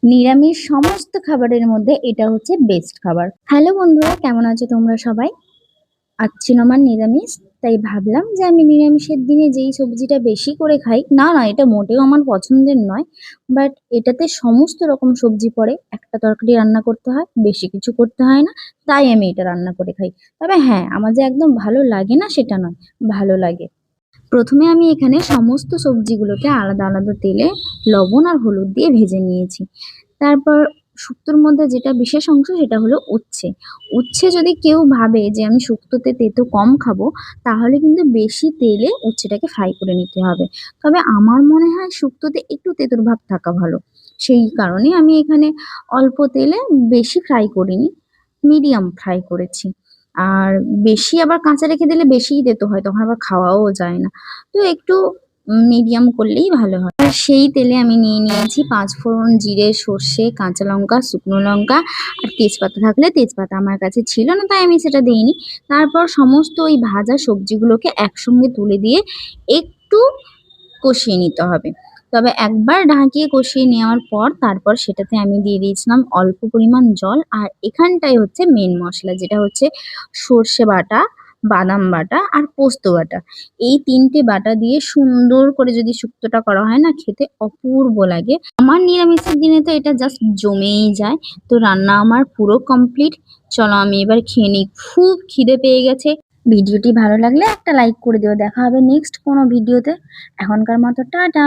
নিরামিষ সমস্ত খাবারের মধ্যে এটা হচ্ছে বেস্ট খাবার। হ্যালো বন্ধুরা, কেমন আছো তোমরা সবাই? আজ ছিল আমার নিরামিষ, তাই ভাবলাম যে আমি নিরামিষের দিনে যেই সবজিটা বেশি করে খাই, না এটা মোটেও আমার পছন্দের নয়, বাট এটাতে সমস্ত রকম সবজি পড়ে, একটা তরকারি রান্না করতে হয়, বেশি কিছু করতে হয় না, তাই আমি এটা রান্না করে খাই। তবে হ্যাঁ, আমার যে একদম ভালো লাগে না সেটা নয়, ভালো লাগে। প্রথমে আমি এখানে সমস্ত সবজিগুলোকে আলাদা আলাদা তেলে লবণ আর হলুদ দিয়ে ভেজে নিয়েছি। তারপর শুক্তোর মধ্যে যেটা বিশেষ অংশ সেটা হলো উচ্ছে। উচ্ছে যদি কেউ ভাবে যে আমি শুক্তোতে তেতো কম খাবো, তাহলে কিন্তু বেশি তেলে উচ্ছেটাকে ফ্রাই করে নিতে হবে। তবে আমার মনে হয় শুক্তোতে একটু তেঁতুর ভাব থাকা ভালো। সেই কারণে আমি এখানে অল্প তেলে, বেশি ফ্রাই করিনি, মিডিয়াম ফ্রাই করেছি। আর বেশি আবার কাঁচা রেখে দিলে বেশিই তেতো হয়, তখন আবার খাওয়াও যায় না। তো একটু মিডিয়াম করলেই ভালো হয়। আর সেই তেলে আমি নিয়ে নিয়েছি ৫ ফোড়ন, জিরে, সর্ষে, কাঁচা লঙ্কা, শুকনো লঙ্কা আর তেজপাতা থাকলে তেজপাতা আমার কাছে ছিল না, তাই আমি সেটা দেইনি। তারপর সমস্ত ওই ভাজা সবজিগুলোকে একসঙ্গে তুলে দিয়ে একটু কষিয়ে নিতে হবে। তবে একবার ঢাকিয়ে কষিয়ে নেওয়ার পর তারপর সেটাতে আমি দিয়ে দিয়েছিলাম অল্প পরিমাণ জল। আর এখানটাই হচ্ছে মেন মশলা, যেটা হচ্ছে সর্ষে বাটা, বাদাম বাটা আর পোস্ত বাটা। এই ৩ টে বাটা দিয়ে সুন্দর করে যদি শুক্তোটা করা হয় না, খেতে অপূর্ব লাগে। আমার নিরামিষের দিনে তো এটা জাস্ট জমেই যায়। তো রান্না আমার পুরো কমপ্লিট। চলো আমি এবার খেয়ে নিই, খুব খিদে পেয়ে গেছে। ভিডিওটি ভালো লাগলে একটা লাইক করে দিও। দেখা হবে নেক্সট কোনো ভিডিওতে। এখনকার মতো টাটা।